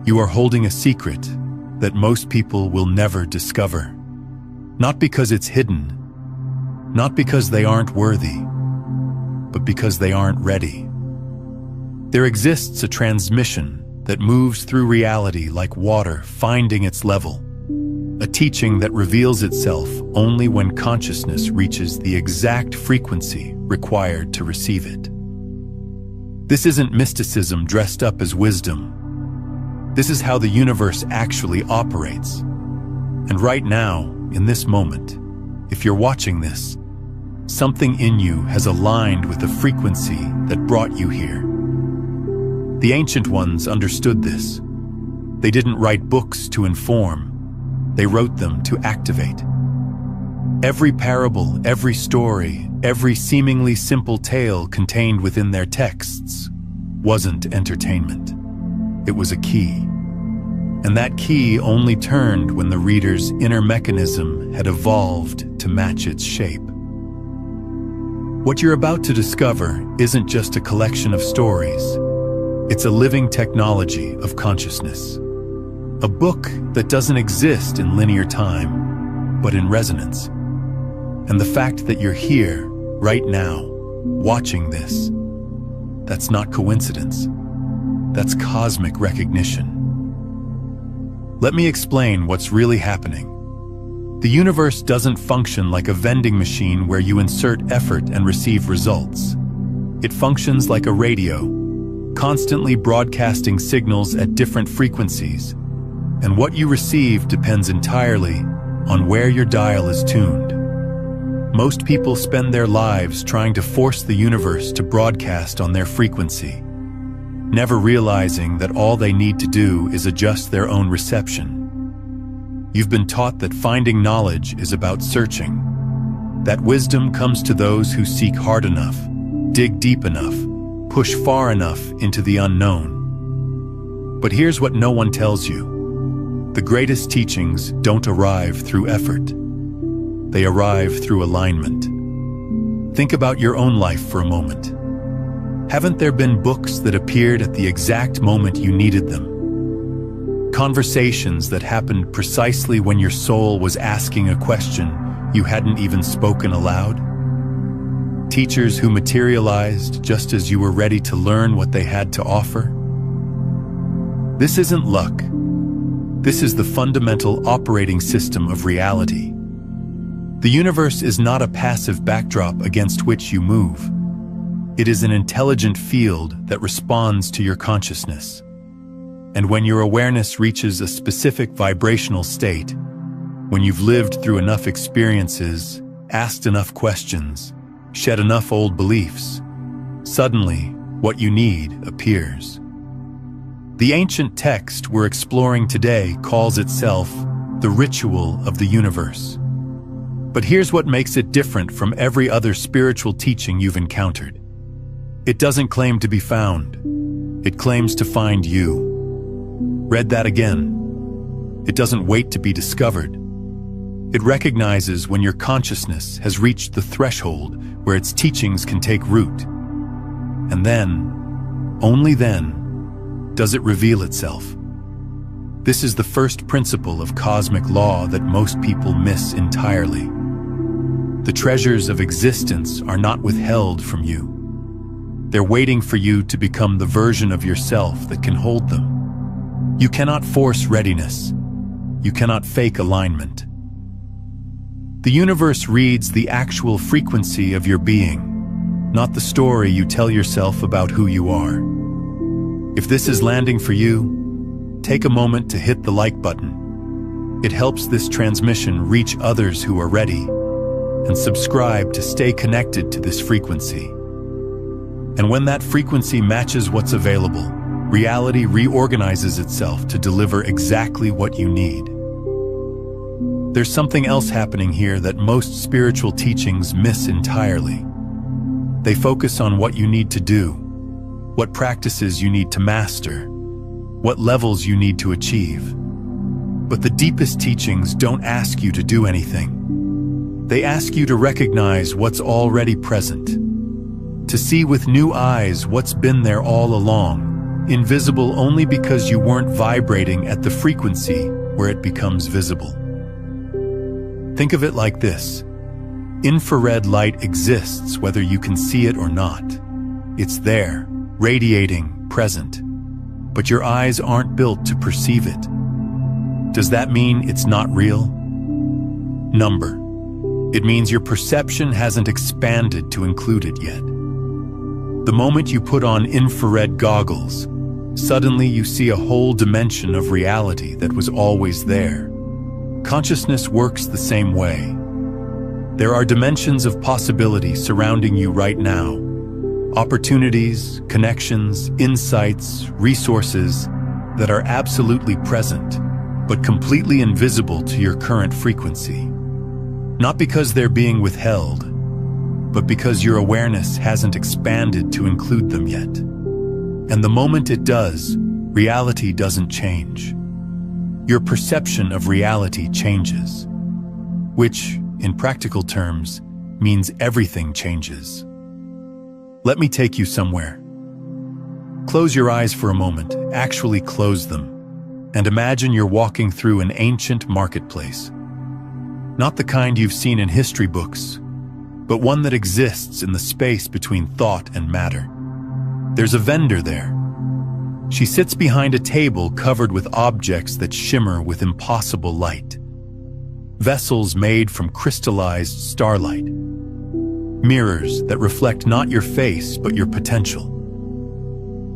You are holding a secret that most people will never discover. Not because it's hidden, not because they aren't worthy, but because they aren't ready. There exists a transmission that moves through reality like water finding its level, a teaching that reveals itself only when consciousness reaches the exact frequency required to receive it. This isn't mysticism dressed up as wisdom. This is how the universe actually operates. And right now, in this moment, if you're watching this, something in you has aligned with the frequency that brought you here. The ancient ones understood this. They didn't write books to inform. They wrote them to activate. Every parable, every story, every seemingly simple tale contained within their texts wasn't entertainment. It was a key. And that key only turned when the reader's inner mechanism had evolved to match its shape. What you're about to discover isn't just a collection of stories. It's a living technology of consciousness. A book that doesn't exist in linear time, but in resonance. And the fact that you're here, right now, watching this, that's not coincidence. That's cosmic recognition. Let me explain what's really happening. The universe doesn't function like a vending machine where you insert effort and receive results. It functions like a radio, constantly broadcasting signals at different frequencies, and what you receive depends entirely on where your dial is tuned. Most people spend their lives trying to force the universe to broadcast on their frequency, never realizing that all they need to do is adjust their own reception. You've been taught that finding knowledge is about searching, that wisdom comes to those who seek hard enough, dig deep enough, push far enough into the unknown. But here's what no one tells you. The greatest teachings don't arrive through effort. They arrive through alignment. Think about your own life for a moment. Haven't there been books that appeared at the exact moment you needed them? Conversations that happened precisely when your soul was asking a question you hadn't even spoken aloud? Teachers who materialized just as you were ready to learn what they had to offer? This isn't luck. This is the fundamental operating system of reality. The universe is not a passive backdrop against which you move. It is an intelligent field that responds to your consciousness. And when your awareness reaches a specific vibrational state, when you've lived through enough experiences, asked enough questions, shed enough old beliefs, suddenly what you need appears. The ancient text we're exploring today calls itself the ritual of the universe. But here's what makes it different from every other spiritual teaching you've encountered. It doesn't claim to be found. It claims to find you. Read that again. It doesn't wait to be discovered. It recognizes when your consciousness has reached the threshold where its teachings can take root. And then, only then, does it reveal itself. This is the first principle of cosmic law that most people miss entirely. The treasures of existence are not withheld from you. They're waiting for you to become the version of yourself that can hold them. You cannot force readiness. You cannot fake alignment. The universe reads the actual frequency of your being, not the story you tell yourself about who you are. If this is landing for you, take a moment to hit the like button. It helps this transmission reach others who are ready, and subscribe to stay connected to this frequency. And when that frequency matches what's available, reality reorganizes itself to deliver exactly what you need. There's something else happening here that most spiritual teachings miss entirely. They focus on what you need to do, what practices you need to master, what levels you need to achieve. But the deepest teachings don't ask you to do anything. They ask you to recognize what's already present, to see with new eyes what's been there all along, invisible only because you weren't vibrating at the frequency where it becomes visible. Think of it like this. Infrared light exists whether you can see it or not. It's there, radiating, present, but your eyes aren't built to perceive it. Does that mean it's not real? Number. It means your perception hasn't expanded to include it yet. The moment you put on infrared goggles, suddenly you see a whole dimension of reality that was always there. Consciousness works the same way. There are dimensions of possibility surrounding you right now. Opportunities, connections, insights, resources that are absolutely present, but completely invisible to your current frequency. Not because they're being withheld, but because your awareness hasn't expanded to include them yet. And the moment it does, reality doesn't change. Your perception of reality changes, which, in practical terms, means everything changes. Let me take you somewhere. Close your eyes for a moment, actually close them, and imagine you're walking through an ancient marketplace. Not the kind you've seen in history books, but one that exists in the space between thought and matter. There's a vendor there. She sits behind a table covered with objects that shimmer with impossible light. Vessels made from crystallized starlight. Mirrors that reflect not your face but your potential.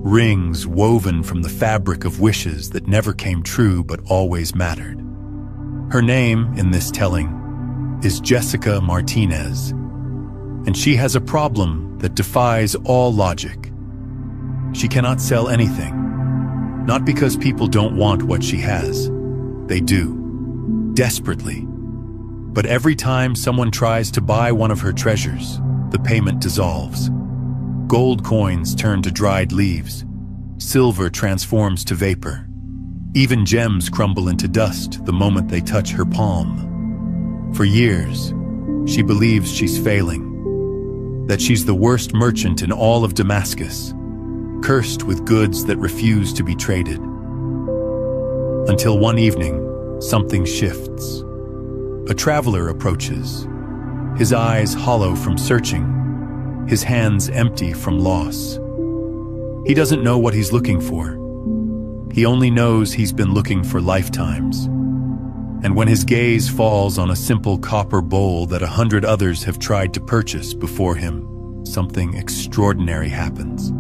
Rings woven from the fabric of wishes that never came true but always mattered. Her name, in this telling, is Jessica Martinez, and she has a problem that defies all logic. She cannot sell anything, not because people don't want what she has. They do, desperately. But every time someone tries to buy one of her treasures, the payment dissolves. Gold coins turn to dried leaves. Silver transforms to vapor. Even gems crumble into dust the moment they touch her palm. For years, she believes she's failing, that she's the worst merchant in all of Damascus, cursed with goods that refuse to be traded. Until one evening, something shifts. A traveler approaches, his eyes hollow from searching, his hands empty from loss. He doesn't know what he's looking for. He only knows he's been looking for lifetimes. And when his gaze falls on a simple copper bowl that 100 others have tried to purchase before him, something extraordinary happens.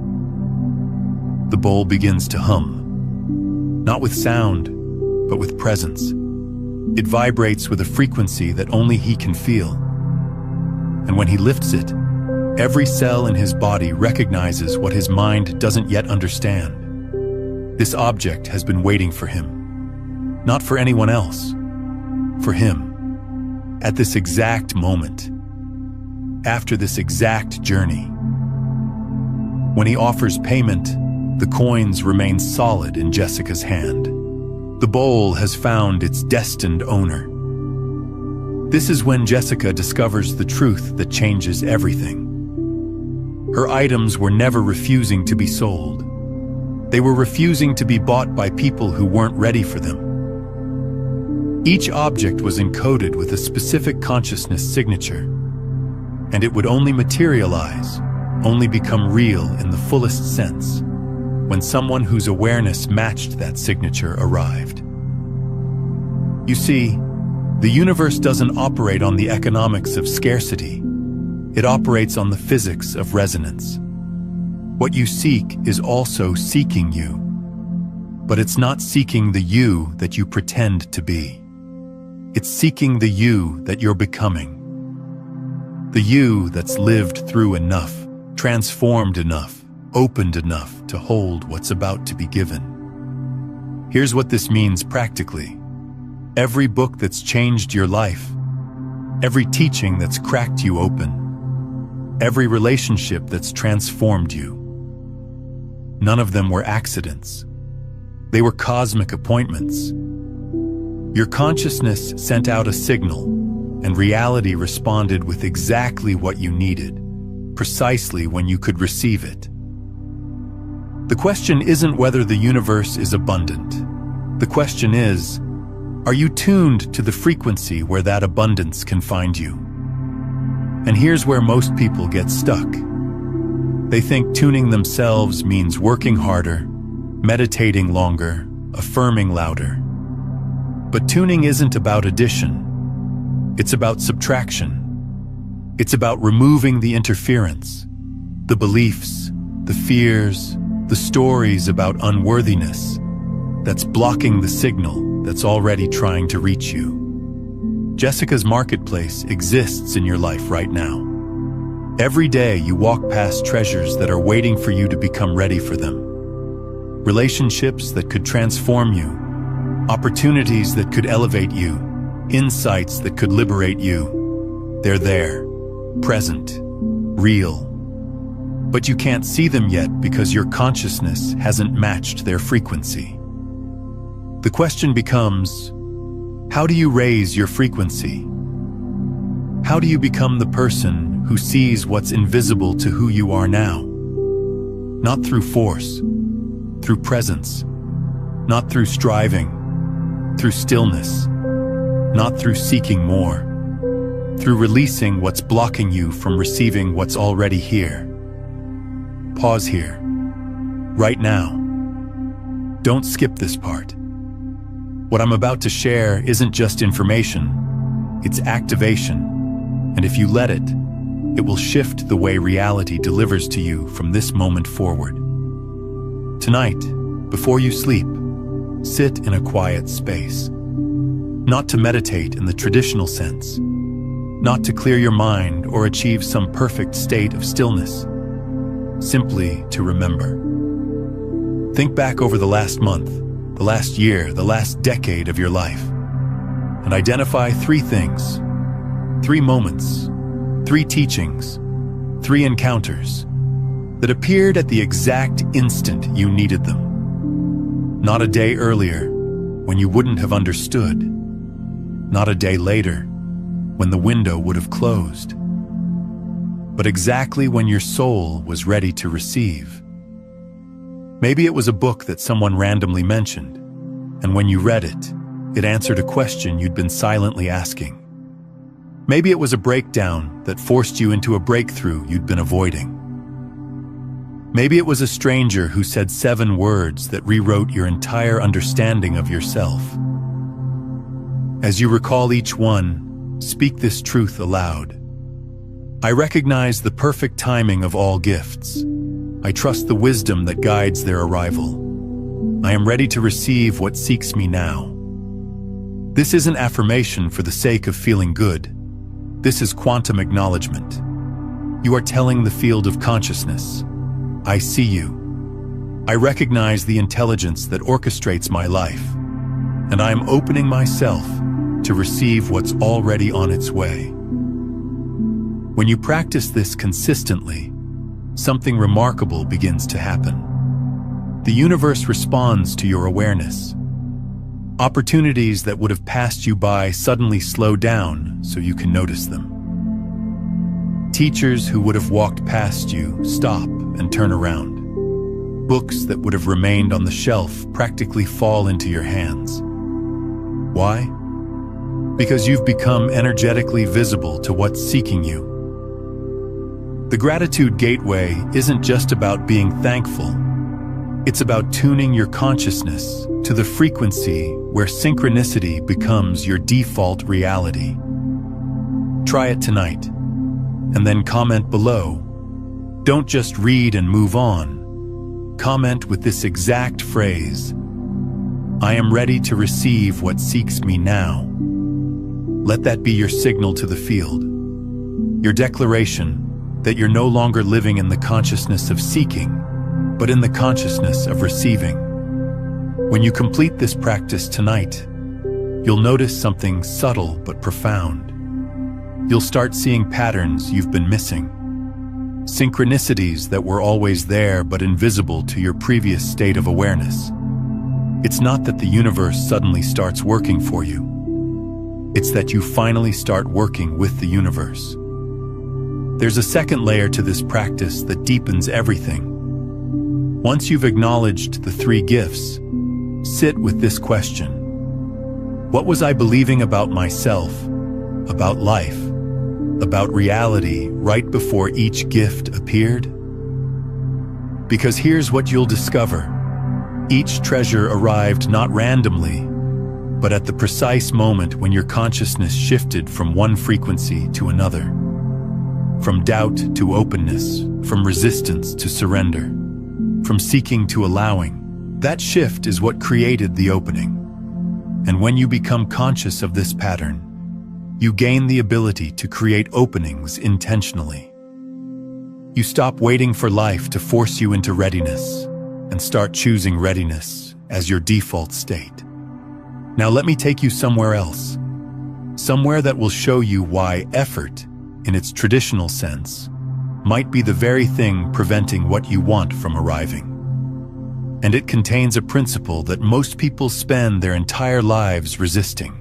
The bowl begins to hum, not with sound, but with presence. It vibrates with a frequency that only he can feel. And when he lifts it, every cell in his body recognizes what his mind doesn't yet understand. This object has been waiting for him, not for anyone else, for him, at this exact moment, after this exact journey. When he offers payment, the coins remain solid in Jessica's hand. The bowl has found its destined owner. This is when Jessica discovers the truth that changes everything. Her items were never refusing to be sold. They were refusing to be bought by people who weren't ready for them. Each object was encoded with a specific consciousness signature, and it would only materialize, only become real in the fullest sense, when someone whose awareness matched that signature arrived. You see, the universe doesn't operate on the economics of scarcity. It operates on the physics of resonance. What you seek is also seeking you, but it's not seeking the you that you pretend to be. It's seeking the you that you're becoming. The you that's lived through enough, transformed enough, opened enough to hold what's about to be given. Here's what this means practically. Every book that's changed your life, every teaching that's cracked you open, every relationship that's transformed you, none of them were accidents. They were cosmic appointments. Your consciousness sent out a signal, and reality responded with exactly what you needed, precisely when you could receive it. The question isn't whether the universe is abundant. The question is, are you tuned to the frequency where that abundance can find you? And here's where most people get stuck. They think tuning themselves means working harder, meditating longer, affirming louder. But tuning isn't about addition. It's about subtraction. It's about removing the interference, the beliefs, the fears, the stories about unworthiness that's blocking the signal that's already trying to reach you. Jessica's Marketplace exists in your life right now. Every day you walk past treasures that are waiting for you to become ready for them. Relationships that could transform you, opportunities that could elevate you, insights that could liberate you. They're there, present, real. But you can't see them yet because your consciousness hasn't matched their frequency. The question becomes, how do you raise your frequency? How do you become the person who sees what's invisible to who you are now? Not through force, through presence, not through striving, through stillness, not through seeking more, through releasing what's blocking you from receiving what's already here. Pause here, right now. Don't skip this part. What I'm about to share isn't just information, it's activation. And if you let it, it will shift the way reality delivers to you from this moment forward. Tonight, before you sleep, sit in a quiet space. Not to meditate in the traditional sense, not to clear your mind or achieve some perfect state of stillness. Simply to remember. Think back over the last month, the last year, the last decade of your life, and identify 3 things, 3 moments, 3 teachings, 3 encounters that appeared at the exact instant you needed them. Not a day earlier, when you wouldn't have understood. Not a day later, when the window would have closed. But exactly when your soul was ready to receive. Maybe it was a book that someone randomly mentioned, and when you read it, it answered a question you'd been silently asking. Maybe it was a breakdown that forced you into a breakthrough you'd been avoiding. Maybe it was a stranger who said 7 words that rewrote your entire understanding of yourself. As you recall each one, speak this truth aloud. I recognize the perfect timing of all gifts. I trust the wisdom that guides their arrival. I am ready to receive what seeks me now. This isn't affirmation for the sake of feeling good. This is quantum acknowledgement. You are telling the field of consciousness, I see you. I recognize the intelligence that orchestrates my life, and I am opening myself to receive what's already on its way. When you practice this consistently, something remarkable begins to happen. The universe responds to your awareness. Opportunities that would have passed you by suddenly slow down so you can notice them. Teachers who would have walked past you stop and turn around. Books that would have remained on the shelf practically fall into your hands. Why? Because you've become energetically visible to what's seeking you. The Gratitude Gateway isn't just about being thankful. It's about tuning your consciousness to the frequency where synchronicity becomes your default reality. Try it tonight, and then comment below. Don't just read and move on. Comment with this exact phrase, I am ready to receive what seeks me now. Let that be your signal to the field, your declaration that you're no longer living in the consciousness of seeking, but in the consciousness of receiving. When you complete this practice tonight, you'll notice something subtle but profound. You'll start seeing patterns you've been missing, synchronicities that were always there but invisible to your previous state of awareness. It's not that the universe suddenly starts working for you. It's that you finally start working with the universe. There's a second layer to this practice that deepens everything. Once you've acknowledged the three gifts, sit with this question. What was I believing about myself, about life, about reality right before each gift appeared? Because here's what you'll discover. Each treasure arrived not randomly, but at the precise moment when your consciousness shifted from one frequency to another. From doubt to openness, from resistance to surrender, from seeking to allowing. That shift is what created the opening. And when you become conscious of this pattern, you gain the ability to create openings intentionally. You stop waiting for life to force you into readiness and start choosing readiness as your default state. Now let me take you somewhere else, somewhere that will show you why effort, in its traditional sense, might be the very thing preventing what you want from arriving. And it contains a principle that most people spend their entire lives resisting.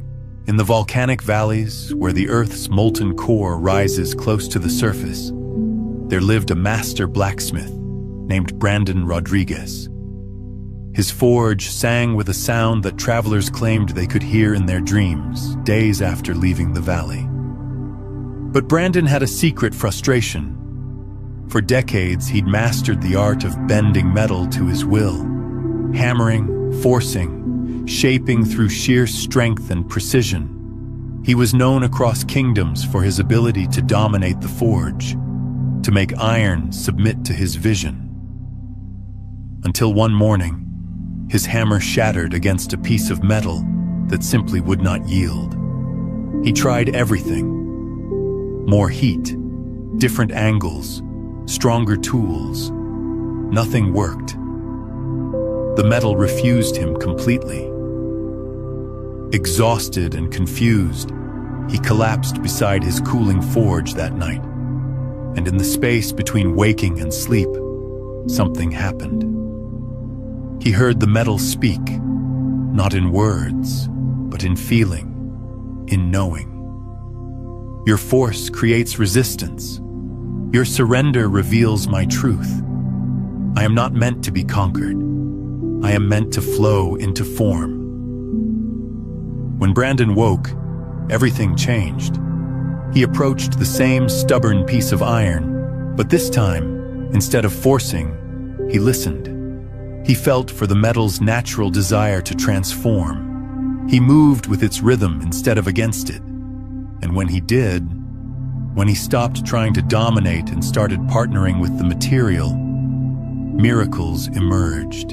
In the volcanic valleys, where the Earth's molten core rises close to the surface, there lived a master blacksmith named Brandon Rodriguez. His forge sang with a sound that travelers claimed they could hear in their dreams days after leaving the valley. But Brandon had a secret frustration. For decades, he'd mastered the art of bending metal to his will, hammering, forcing, shaping through sheer strength and precision. He was known across kingdoms for his ability to dominate the forge, to make iron submit to his vision. Until one morning, his hammer shattered against a piece of metal that simply would not yield. He tried everything. More heat, different angles, stronger tools. Nothing worked. The metal refused him completely. Exhausted and confused, he collapsed beside his cooling forge that night. And in the space between waking and sleep, something happened. He heard the metal speak, not in words, but in feeling, in knowing. Your force creates resistance. Your surrender reveals my truth. I am not meant to be conquered. I am meant to flow into form. When Brandon woke, everything changed. He approached the same stubborn piece of iron, but this time, instead of forcing, he listened. He felt for the metal's natural desire to transform. He moved with its rhythm instead of against it. And when he did, when he stopped trying to dominate and started partnering with the material, miracles emerged.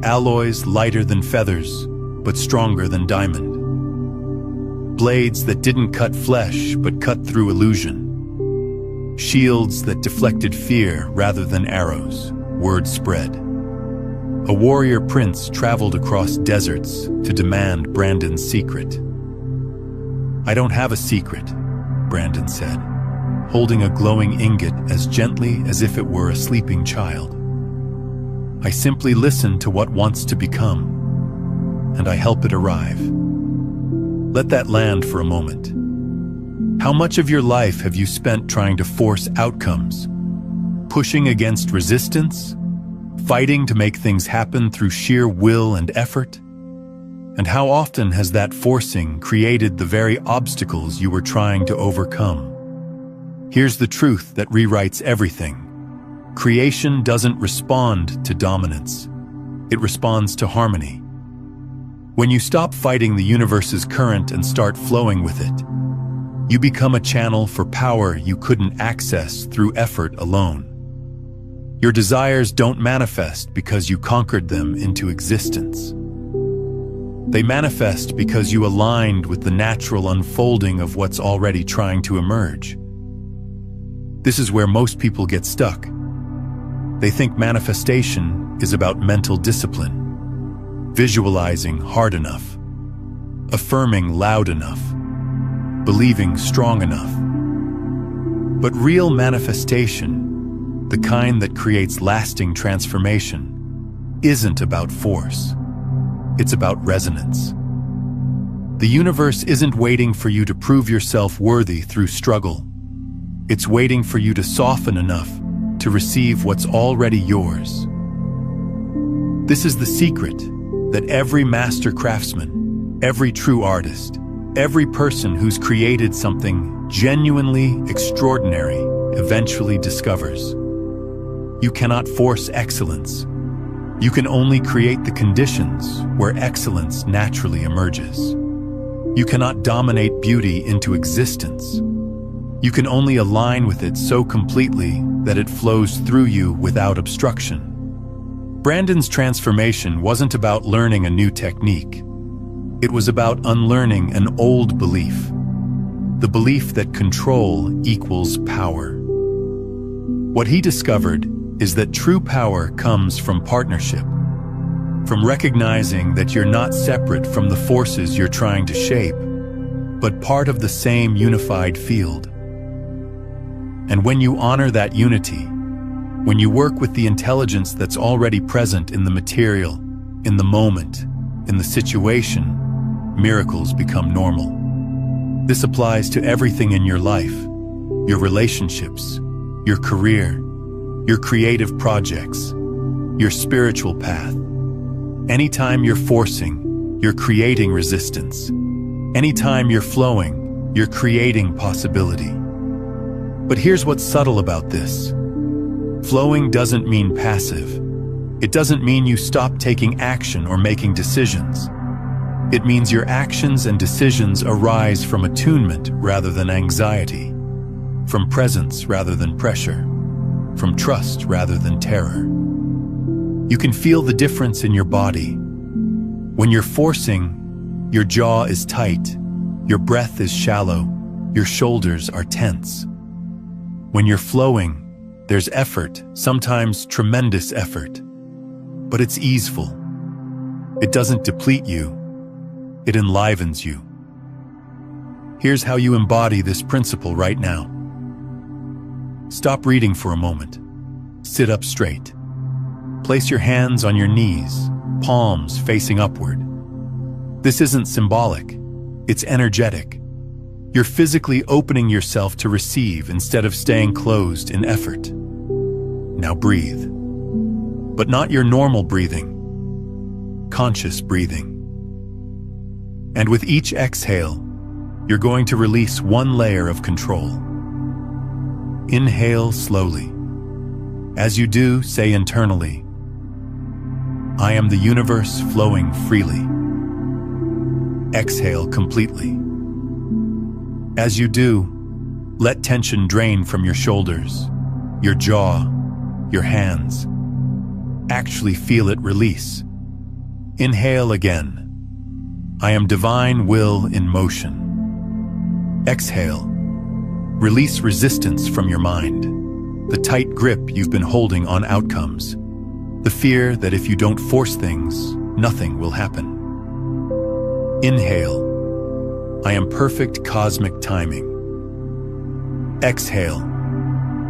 Alloys lighter than feathers, but stronger than diamond. Blades that didn't cut flesh, but cut through illusion. Shields that deflected fear rather than arrows. Word spread. A warrior prince traveled across deserts to demand Brandon's secret. I don't have a secret, Brandon said, holding a glowing ingot as gently as if it were a sleeping child. I simply listen to what wants to become, and I help it arrive. Let that land for a moment. How much of your life have you spent trying to force outcomes, pushing against resistance, fighting to make things happen through sheer will and effort? And how often has that forcing created the very obstacles you were trying to overcome? Here's the truth that rewrites everything. Creation doesn't respond to dominance. It responds to harmony. When you stop fighting the universe's current and start flowing with it, you become a channel for power you couldn't access through effort alone. Your desires don't manifest because you conquered them into existence. They manifest because you aligned with the natural unfolding of what's already trying to emerge. This is where most people get stuck. They think manifestation is about mental discipline, visualizing hard enough, affirming loud enough, believing strong enough. But real manifestation, the kind that creates lasting transformation, isn't about force. It's about resonance. The universe isn't waiting for you to prove yourself worthy through struggle. It's waiting for you to soften enough to to receive what's already yours. This is the secret that every master craftsman, every true artist, every person who's created something genuinely extraordinary eventually discovers. You cannot force excellence. You can only create the conditions where excellence naturally emerges. You cannot dominate beauty into existence. You can only align with it so completely that it flows through you without obstruction. Brandon's transformation wasn't about learning a new technique. It was about unlearning an old belief. The belief that control equals power. What he discovered is that true power comes from partnership, from recognizing that you're not separate from the forces you're trying to shape, but part of the same unified field. And when you honor that unity, when you work with the intelligence that's already present in the material, in the moment, in the situation, miracles become normal. This applies to everything in your life, your relationships, your career, your creative projects, your spiritual path. Anytime you're forcing, you're creating resistance. Anytime you're flowing, you're creating possibility. But here's what's subtle about this. Flowing doesn't mean passive. It doesn't mean you stop taking action or making decisions. It means your actions and decisions arise from attunement rather than anxiety, from presence rather than pressure, from trust rather than terror. You can feel the difference in your body. When you're forcing, your jaw is tight, your breath is shallow, your shoulders are tense. When you're flowing, there's effort, sometimes tremendous effort, but it's easeful. It doesn't deplete you, it enlivens you. Here's how you embody this principle right now. Stop reading for a moment. Sit up straight. Place your hands on your knees, palms facing upward. This isn't symbolic, it's energetic. You're physically opening yourself to receive instead of staying closed in effort. Now breathe. But not your normal breathing, conscious breathing. And with each exhale, you're going to release one layer of control. Inhale slowly. As you do, say internally, I am the universe flowing freely. Exhale completely. As you do, let tension drain from your shoulders, your jaw, your hands. Actually feel it release. Inhale again. I am divine will in motion. Exhale. Release resistance from your mind, the tight grip you've been holding on outcomes, the fear that if you don't force things, nothing will happen. Inhale. I am perfect cosmic timing. Exhale.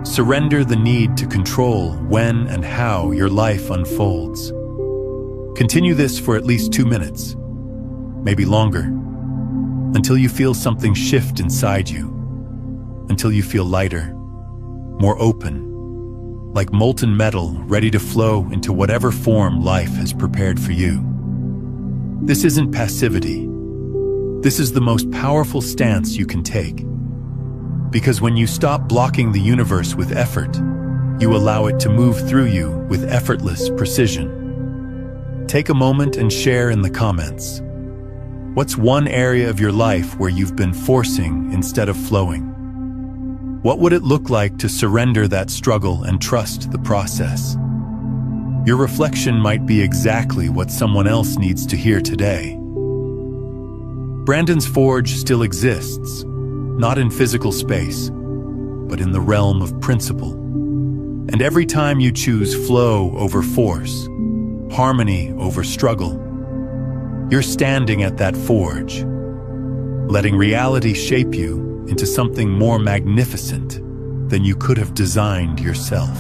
Surrender the need to control when and how your life unfolds. Continue this for at least 2 minutes, maybe longer, until you feel something shift inside you, until you feel lighter, more open, like molten metal ready to flow into whatever form life has prepared for you. This isn't passivity. This is the most powerful stance you can take. Because when you stop blocking the universe with effort, you allow it to move through you with effortless precision. Take a moment and share in the comments. What's one area of your life where you've been forcing instead of flowing? What would it look like to surrender that struggle and trust the process? Your reflection might be exactly what someone else needs to hear today. Brandon's Forge still exists, not in physical space, but in the realm of principle. And every time you choose flow over force, harmony over struggle, you're standing at that forge, letting reality shape you into something more magnificent than you could have designed yourself.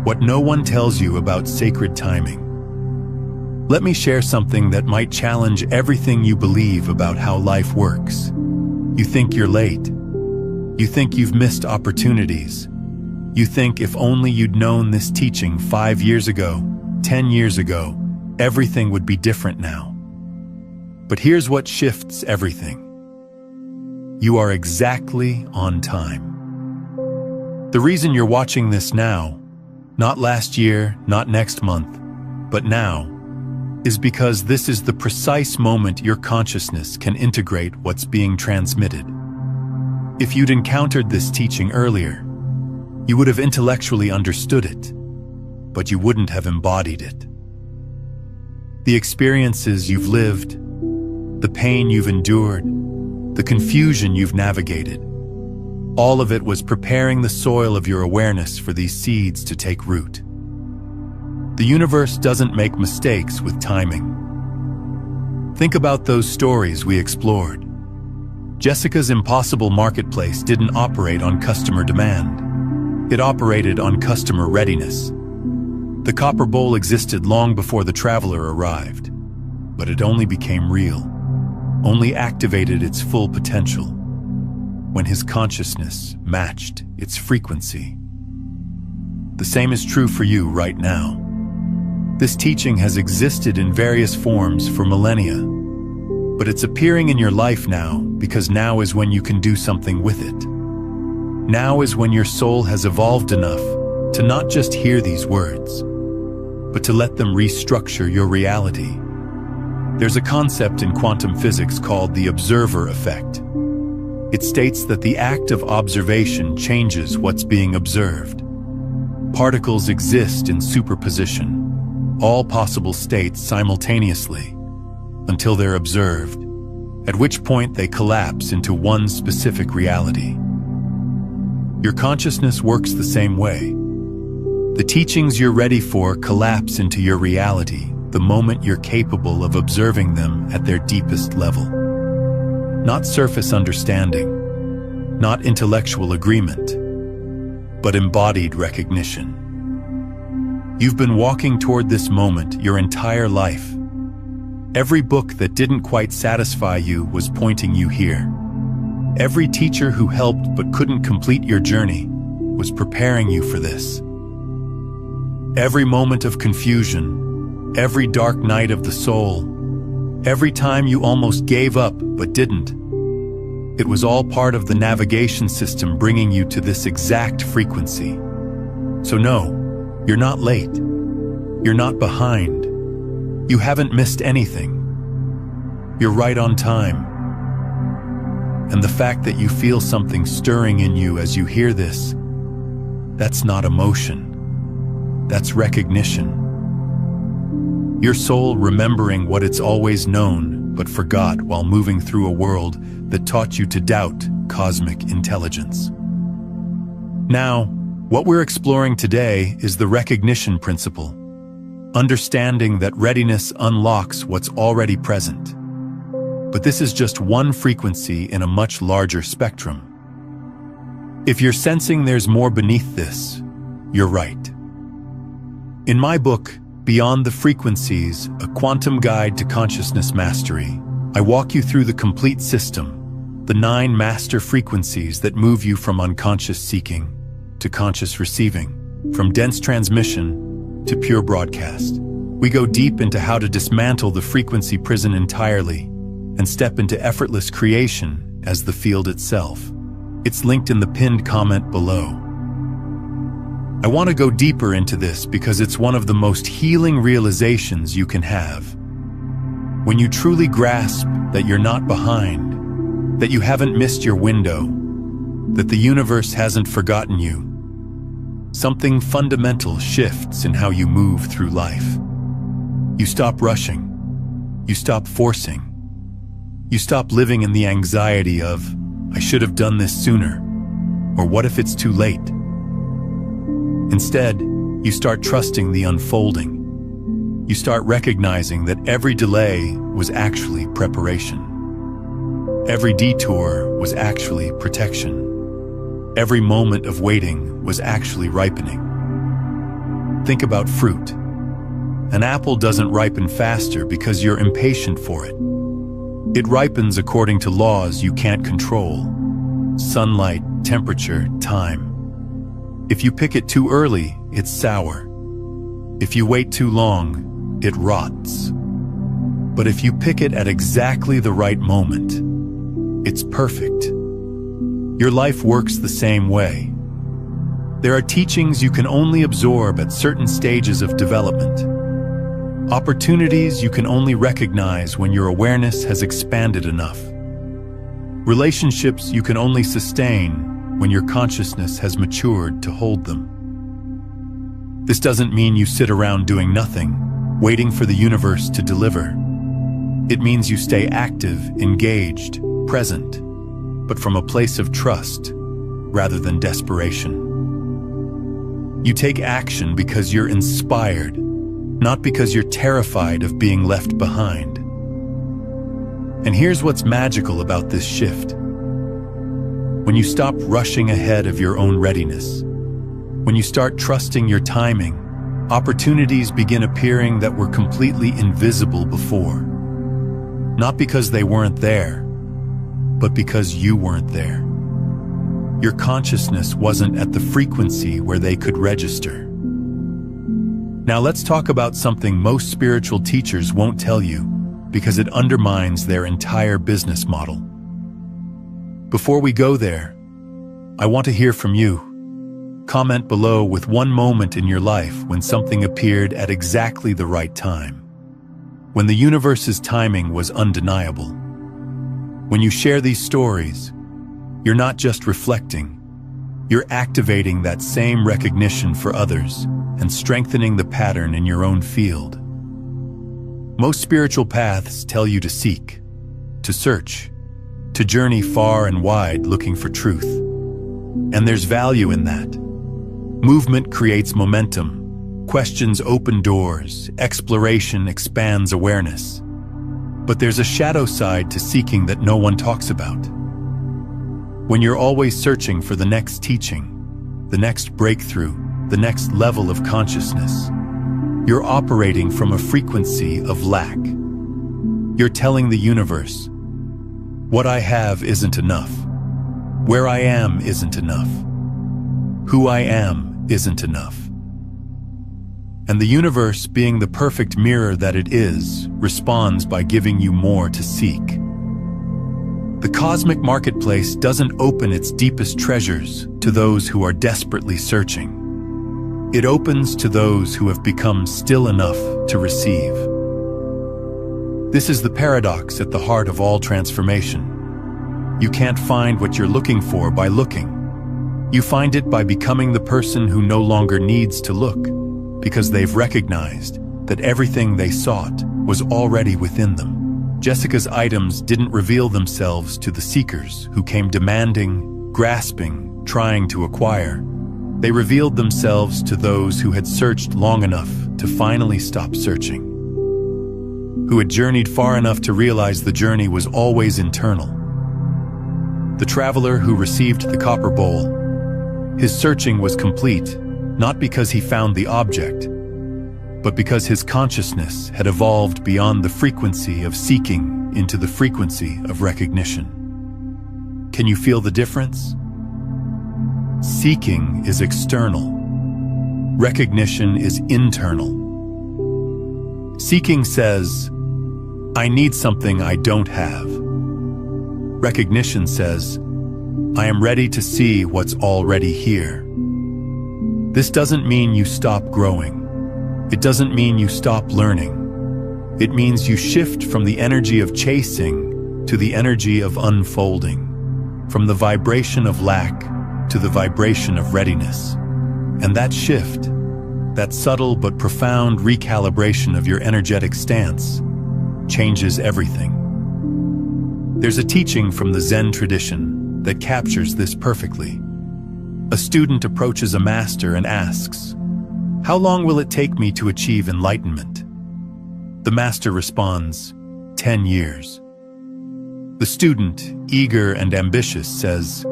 What no one tells you about sacred timing. Let me share something that might challenge everything you believe about how life works. You think you're late. You think you've missed opportunities. You think if only you'd known this teaching 5 years ago, 10 years ago, everything would be different now. But here's what shifts everything. You are exactly on time. The reason you're watching this now, not last year, not next month, but now, is because this is the precise moment your consciousness can integrate what's being transmitted. If you'd encountered this teaching earlier, you would have intellectually understood it, but you wouldn't have embodied it. The experiences you've lived, the pain you've endured, the confusion you've navigated, all of it was preparing the soil of your awareness for these seeds to take root. The universe doesn't make mistakes with timing. Think about those stories we explored. Jessica's impossible marketplace didn't operate on customer demand. It operated on customer readiness. The copper bowl existed long before the traveler arrived, but it only became real, only activated its full potential, when his consciousness matched its frequency. The same is true for you right now. This teaching has existed in various forms for millennia, but it's appearing in your life now because now is when you can do something with it. Now is when your soul has evolved enough to not just hear these words, but to let them restructure your reality. There's a concept in quantum physics called the observer effect. It states that the act of observation changes what's being observed. Particles exist in superposition, all possible states simultaneously, until they're observed, at which point they collapse into one specific reality. Your consciousness works the same way. The teachings you're ready for collapse into your reality the moment you're capable of observing them at their deepest level. Not surface understanding, not intellectual agreement, but embodied recognition. You've been walking toward this moment your entire life. Every book that didn't quite satisfy you was pointing you here. Every teacher who helped but couldn't complete your journey was preparing you for this. Every moment of confusion, every dark night of the soul, every time you almost gave up but didn't, it was all part of the navigation system bringing you to this exact frequency. So no, you're not late. You're not behind. You haven't missed anything. You're right on time. And the fact that you feel something stirring in you as you hear this, that's not emotion. That's recognition. Your soul remembering what it's always known but forgot while moving through a world that taught you to doubt cosmic intelligence. Now, what we're exploring today is the recognition principle, understanding that readiness unlocks what's already present. But this is just one frequency in a much larger spectrum. If you're sensing there's more beneath this, you're right. In my book, Beyond the Frequencies, A Quantum Guide to Consciousness Mastery, I walk you through the complete system, the 9 master frequencies that move you from unconscious seeking to conscious receiving, from dense transmission to pure broadcast. We go deep into how to dismantle the frequency prison entirely and step into effortless creation as the field itself. It's linked in the pinned comment below. I want to go deeper into this because it's one of the most healing realizations you can have. When you truly grasp that you're not behind, that you haven't missed your window, that the universe hasn't forgotten you, something fundamental shifts in how you move through life. You stop rushing. You stop forcing. You stop living in the anxiety of, I should have done this sooner, or what if it's too late? Instead, you start trusting the unfolding. You start recognizing that every delay was actually preparation. Every detour was actually protection. Every moment of waiting was actually ripening. Think about fruit. An apple doesn't ripen faster because you're impatient for it. It ripens according to laws you can't control: sunlight, temperature, time. If you pick it too early, it's sour. If you wait too long, it rots. But if you pick it at exactly the right moment, it's perfect. Your life works the same way. There are teachings you can only absorb at certain stages of development. Opportunities you can only recognize when your awareness has expanded enough. Relationships you can only sustain when your consciousness has matured to hold them. This doesn't mean you sit around doing nothing, waiting for the universe to deliver. It means you stay active, engaged, present, but from a place of trust rather than desperation. You take action because you're inspired, not because you're terrified of being left behind. And here's what's magical about this shift. When you stop rushing ahead of your own readiness, when you start trusting your timing, opportunities begin appearing that were completely invisible before. Not because they weren't there, but because you weren't there. Your consciousness wasn't at the frequency where they could register. Now let's talk about something most spiritual teachers won't tell you, because it undermines their entire business model. Before we go there, I want to hear from you. Comment below with one moment in your life when something appeared at exactly the right time. When the universe's timing was undeniable. When you share these stories, you're not just reflecting, you're activating that same recognition for others and strengthening the pattern in your own field. Most spiritual paths tell you to seek, to search, to journey far and wide looking for truth. And there's value in that. Movement creates momentum, questions open doors, exploration expands awareness. But there's a shadow side to seeking that no one talks about. When you're always searching for the next teaching, the next breakthrough, the next level of consciousness, you're operating from a frequency of lack. You're telling the universe, what I have isn't enough. Where I am isn't enough. Who I am isn't enough. And the universe, being the perfect mirror that it is, responds by giving you more to seek. The cosmic marketplace doesn't open its deepest treasures to those who are desperately searching. It opens to those who have become still enough to receive. This is the paradox at the heart of all transformation. You can't find what you're looking for by looking. You find it by becoming the person who no longer needs to look, because they've recognized that everything they sought was already within them. Jessica's items didn't reveal themselves to the seekers who came demanding, grasping, trying to acquire. They revealed themselves to those who had searched long enough to finally stop searching, who had journeyed far enough to realize the journey was always internal. The traveler who received the copper bowl, his searching was complete, not because he found the object, but because his consciousness had evolved beyond the frequency of seeking into the frequency of recognition. Can you feel the difference? Seeking is external. Recognition is internal. Seeking says, I need something I don't have. Recognition says, I am ready to see what's already here. This doesn't mean you stop growing. It doesn't mean you stop learning. It means you shift from the energy of chasing to the energy of unfolding, from the vibration of lack to the vibration of readiness. And that shift, that subtle but profound recalibration of your energetic stance, changes everything. There's a teaching from the Zen tradition that captures this perfectly. A student approaches a master and asks, "How long will it take me to achieve enlightenment?" The master responds, 10 years. The student, eager and ambitious, says,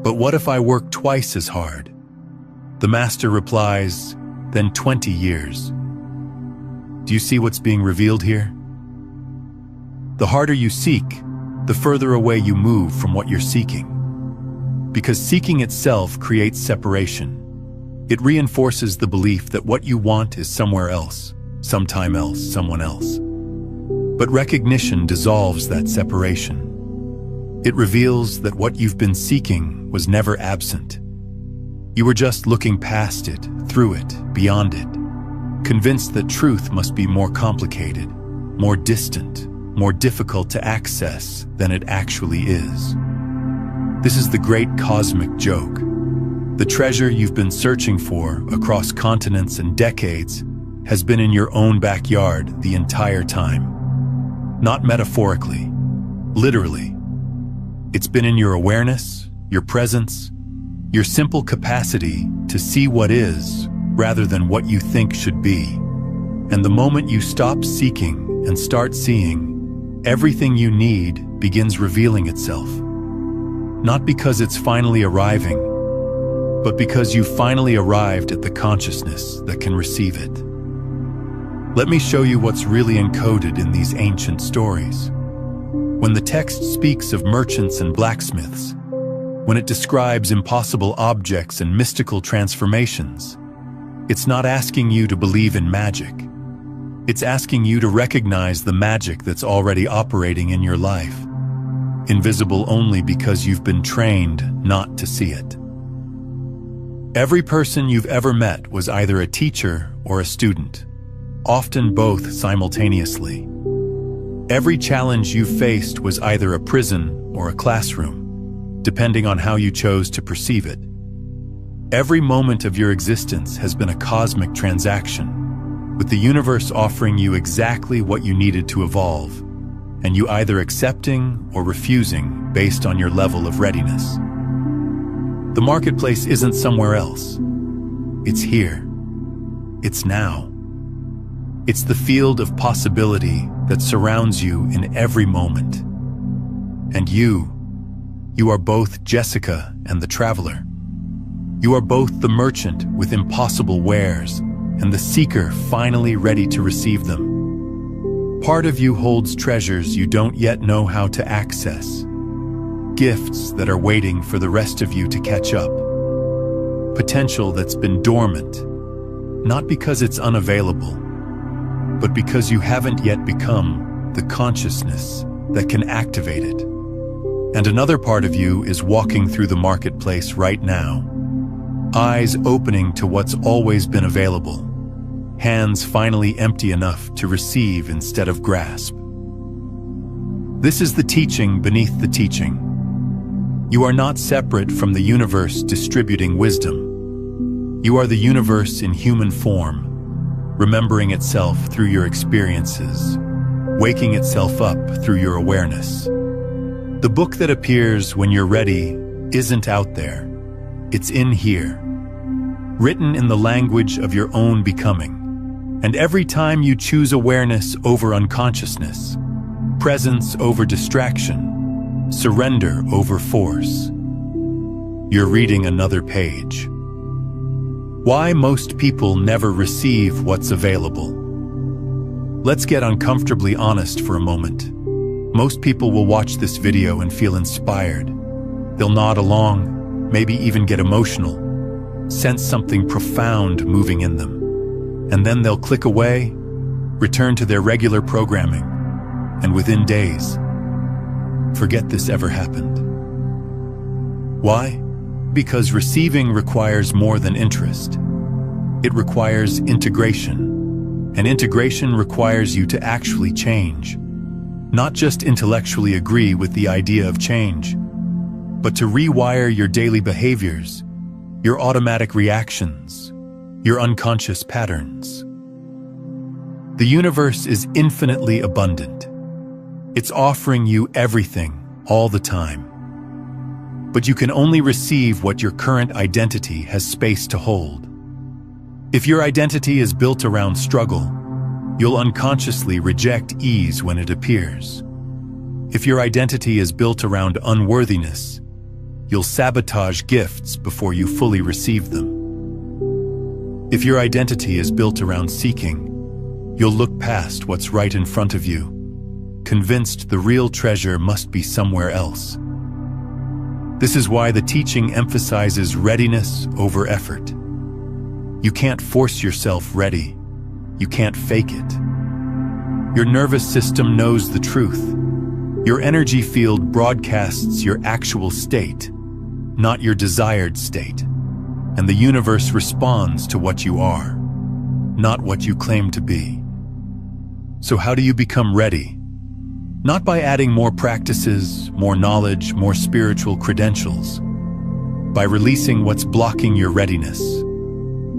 "But what if I work twice as hard?" The master replies, "Then 20 years." Do you see what's being revealed here? The harder you seek, the further away you move from what you're seeking. Because seeking itself creates separation. It reinforces the belief that what you want is somewhere else, sometime else, someone else. But recognition dissolves that separation. It reveals that what you've been seeking was never absent. You were just looking past it, through it, beyond it, convinced that truth must be more complicated, more distant, more difficult to access than it actually is. This is the great cosmic joke. The treasure you've been searching for across continents and decades has been in your own backyard the entire time. Not metaphorically, literally. It's been in your awareness, your presence, your simple capacity to see what is rather than what you think should be. And the moment you stop seeking and start seeing, everything you need begins revealing itself. Not because it's finally arriving, but because you finally arrived at the consciousness that can receive it. Let me show you what's really encoded in these ancient stories. When the text speaks of merchants and blacksmiths, when it describes impossible objects and mystical transformations, it's not asking you to believe in magic. It's asking you to recognize the magic that's already operating in your life, invisible only because you've been trained not to see it. Every person you've ever met was either a teacher or a student, often both simultaneously. Every challenge you faced was either a prison or a classroom, depending on how you chose to perceive it. Every moment of your existence has been a cosmic transaction, with the universe offering you exactly what you needed to evolve, and you either accepting or refusing based on your level of readiness. The marketplace isn't somewhere else. It's here. It's now. It's the field of possibility that surrounds you in every moment. And you are both Jessica and the traveler. You are both the merchant with impossible wares and the seeker finally ready to receive them. Part of you holds treasures you don't yet know how to access. Gifts that are waiting for the rest of you to catch up. Potential that's been dormant, not because it's unavailable, but because you haven't yet become the consciousness that can activate it. And another part of you is walking through the marketplace right now, eyes opening to what's always been available, hands finally empty enough to receive instead of grasp. This is the teaching beneath the teaching. You are not separate from the universe distributing wisdom. You are the universe in human form, remembering itself through your experiences, waking itself up through your awareness. The book that appears when you're ready isn't out there. It's in here, written in the language of your own becoming. And every time you choose awareness over unconsciousness, presence over distraction, surrender over force, you're reading another page. Why most people never receive what's available. Let's get uncomfortably honest for a moment. Most people will watch this video and feel inspired. They'll nod along, maybe even get emotional, sense something profound moving in them. And then they'll click away, return to their regular programming, and within days, forget this ever happened. Why? Because receiving requires more than interest. It requires integration, and integration requires you to actually change. Not just intellectually agree with the idea of change, but to rewire your daily behaviors, your automatic reactions, your unconscious patterns. The universe is infinitely abundant. It's offering you everything, all the time. But you can only receive what your current identity has space to hold. If your identity is built around struggle, you'll unconsciously reject ease when it appears. If your identity is built around unworthiness, you'll sabotage gifts before you fully receive them. If your identity is built around seeking, you'll look past what's right in front of you, convinced the real treasure must be somewhere else. This is why the teaching emphasizes readiness over effort. You can't force yourself ready. You can't fake it. Your nervous system knows the truth. Your energy field broadcasts your actual state, not your desired state. And the universe responds to what you are, not what you claim to be. So how do you become ready? Not by adding more practices, more knowledge, more spiritual credentials. By releasing what's blocking your readiness.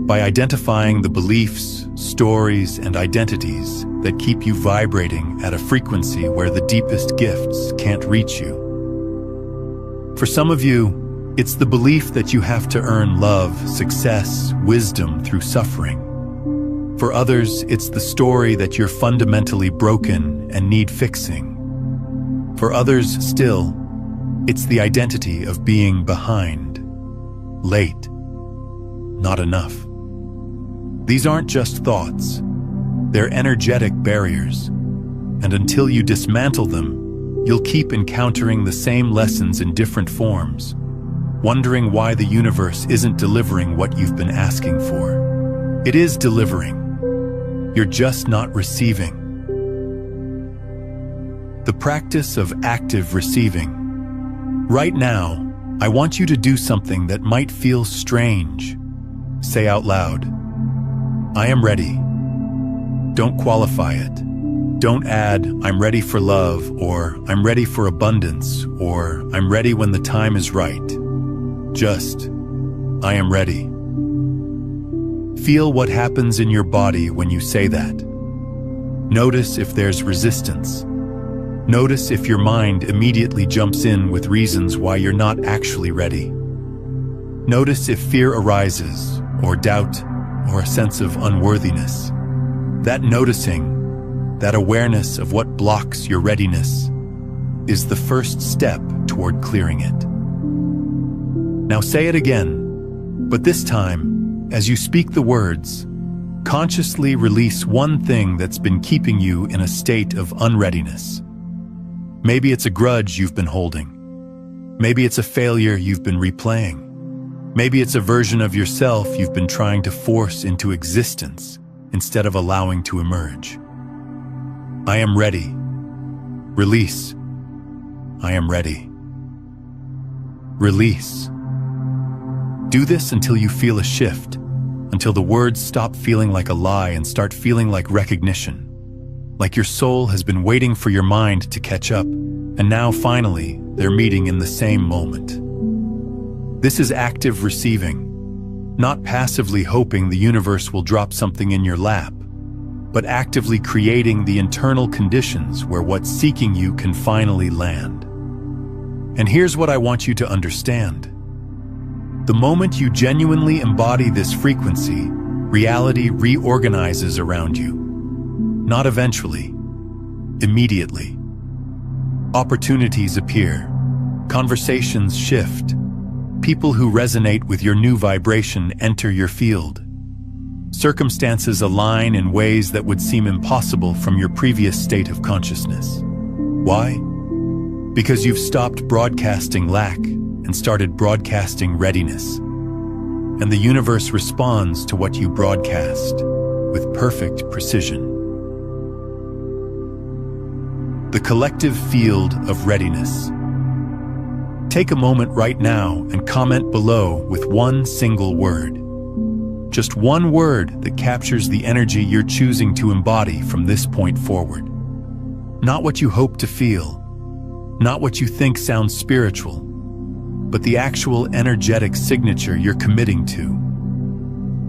By identifying the beliefs, stories, and identities that keep you vibrating at a frequency where the deepest gifts can't reach you. For some of you, it's the belief that you have to earn love, success, wisdom through suffering. For others, it's the story that you're fundamentally broken and need fixing. For others still, it's the identity of being behind, late, not enough. These aren't just thoughts. They're energetic barriers. And until you dismantle them, you'll keep encountering the same lessons in different forms, wondering why the universe isn't delivering what you've been asking for. It is delivering. You're just not receiving. The practice of active receiving. Right now, I want you to do something that might feel strange. Say out loud, I am ready. Don't qualify it. Don't add, I'm ready for love, or I'm ready for abundance, or I'm ready when the time is right. Just, I am ready. Feel what happens in your body when you say that. Notice if there's resistance. Notice if your mind immediately jumps in with reasons why you're not actually ready. Notice if fear arises, or doubt, or a sense of unworthiness. That noticing, that awareness of what blocks your readiness, is the first step toward clearing it. Now say it again, but this time, as you speak the words, consciously release one thing that's been keeping you in a state of unreadiness. Maybe it's a grudge you've been holding. Maybe it's a failure you've been replaying. Maybe it's a version of yourself you've been trying to force into existence instead of allowing to emerge. I am ready. Release. I am ready. Release. Do this until you feel a shift, until the words stop feeling like a lie and start feeling like recognition. Like your soul has been waiting for your mind to catch up, and now finally, they're meeting in the same moment. This is active receiving, not passively hoping the universe will drop something in your lap, but actively creating the internal conditions where what's seeking you can finally land. And here's what I want you to understand. The moment you genuinely embody this frequency, reality reorganizes around you. Not eventually, immediately. Opportunities appear, conversations shift, people who resonate with your new vibration enter your field. Circumstances align in ways that would seem impossible from your previous state of consciousness. Why? Because you've stopped broadcasting lack and started broadcasting readiness. And the universe responds to what you broadcast with perfect precision. The collective field of readiness. Take a moment right now and comment below with one single word. Just one word that captures the energy you're choosing to embody from this point forward. Not what you hope to feel, not what you think sounds spiritual, but the actual energetic signature you're committing to.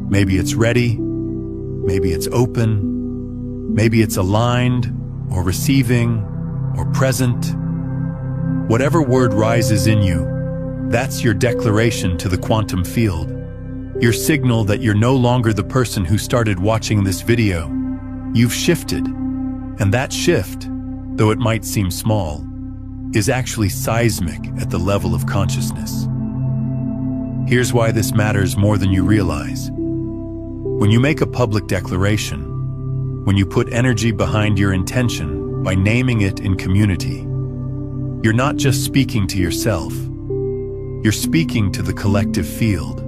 Maybe it's ready, maybe it's open, maybe it's aligned, or receiving, or present. Whatever word rises in you, that's your declaration to the quantum field. Your signal that you're no longer the person who started watching this video. You've shifted, and that shift, though it might seem small, is actually seismic at the level of consciousness. Here's why this matters more than you realize. When you make a public declaration, when you put energy behind your intention by naming it in community, you're not just speaking to yourself, you're speaking to the collective field.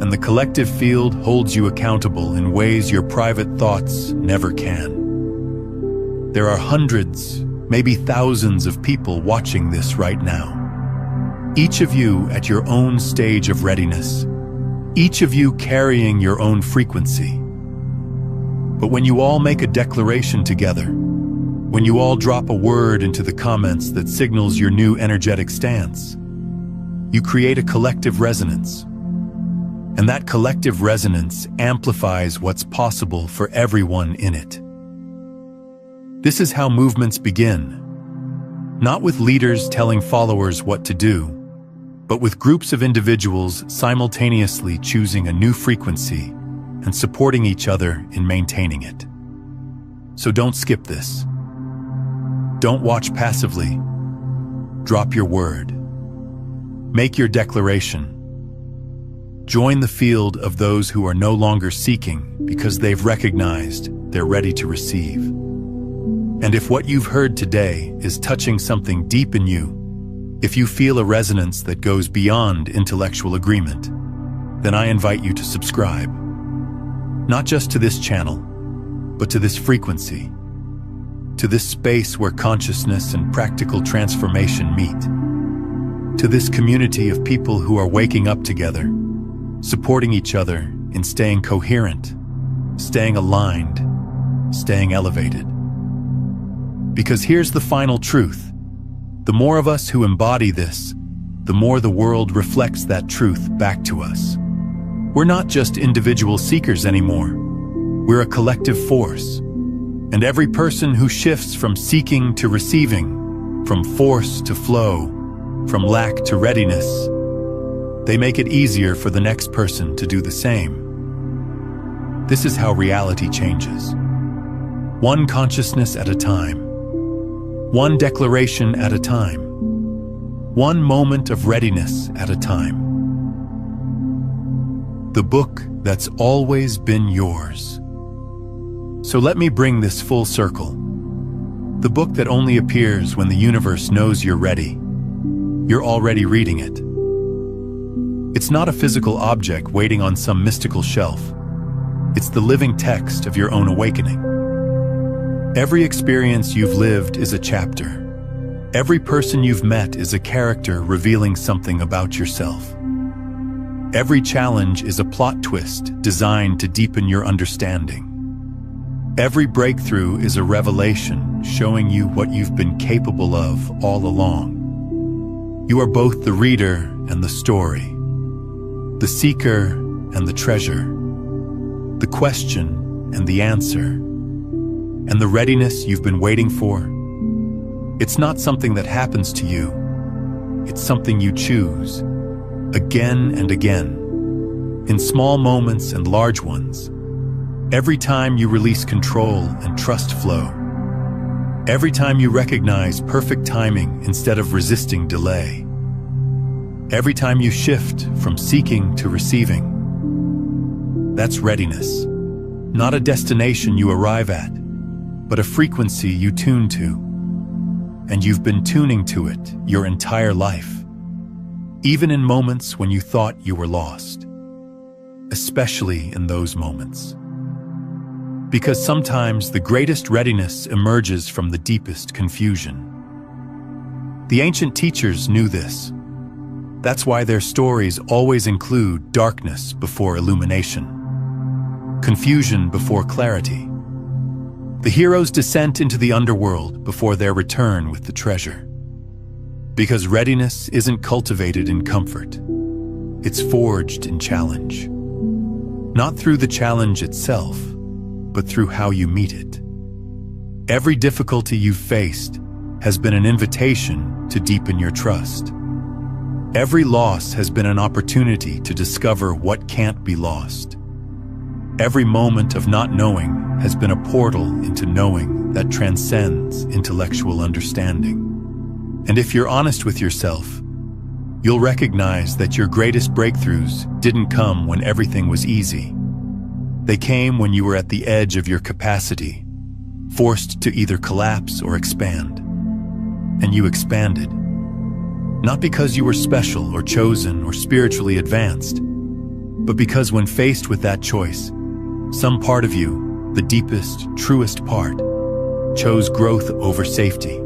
and the collective field holds you accountable in ways your private thoughts never can. There are hundreds, maybe thousands of people watching this right now. Each of you at your own stage of readiness. Each of you carrying your own frequency. But when you all make a declaration together, when you all drop a word into the comments that signals your new energetic stance, you create a collective resonance. And that collective resonance amplifies what's possible for everyone in it. This is how movements begin. Not with leaders telling followers what to do, but with groups of individuals simultaneously choosing a new frequency and supporting each other in maintaining it. So don't skip this. Don't watch passively. Drop your word. Make your declaration. Join the field of those who are no longer seeking because they've recognized they're ready to receive. And if what you've heard today is touching something deep in you, if you feel a resonance that goes beyond intellectual agreement, then I invite you to subscribe. Not just to this channel, but to this frequency, to this space where consciousness and practical transformation meet, to this community of people who are waking up together, supporting each other in staying coherent, staying aligned, staying elevated. Because here's the final truth. The more of us who embody this, the more the world reflects that truth back to us. We're not just individual seekers anymore. We're a collective force. And every person who shifts from seeking to receiving, from force to flow, from lack to readiness, they make it easier for the next person to do the same. This is how reality changes. One consciousness at a time. One declaration at a time. One moment of readiness at a time. The book that's always been yours. So let me bring this full circle. The book that only appears when the universe knows you're ready. You're already reading it. It's not a physical object waiting on some mystical shelf. It's the living text of your own awakening. Every experience you've lived is a chapter. Every person you've met is a character revealing something about yourself. Every challenge is a plot twist designed to deepen your understanding. Every breakthrough is a revelation showing you what you've been capable of all along. You are both the reader and the story, the seeker and the treasure, the question and the answer. And the readiness you've been waiting for, it's not something that happens to you. It's something you choose, again and again, in small moments and large ones. Every time you release control and trust flow. Every time you recognize perfect timing instead of resisting delay. Every time you shift from seeking to receiving. That's readiness, not a destination you arrive at, but a frequency you tune to. And you've been tuning to it your entire life, even in moments when you thought you were lost, especially in those moments. Because sometimes the greatest readiness emerges from the deepest confusion. The ancient teachers knew this. That's why their stories always include darkness before illumination, confusion before clarity. The hero's descent into the underworld before their return with the treasure. Because readiness isn't cultivated in comfort. It's forged in challenge. Not through the challenge itself, but through how you meet it. Every difficulty you've faced has been an invitation to deepen your trust. Every loss has been an opportunity to discover what can't be lost. Every moment of not knowing has been a portal into knowing that transcends intellectual understanding. And if you're honest with yourself, you'll recognize that your greatest breakthroughs didn't come when everything was easy. They came when you were at the edge of your capacity, forced to either collapse or expand. And you expanded. Not because you were special or chosen or spiritually advanced, but because when faced with that choice, some part of you, the deepest, truest part, chose growth over safety.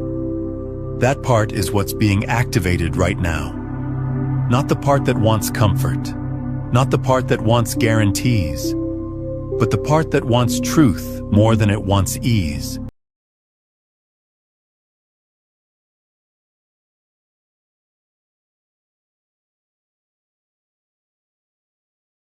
That part is what's being activated right now. Not the part that wants comfort, not the part that wants guarantees, but the part that wants truth more than it wants ease.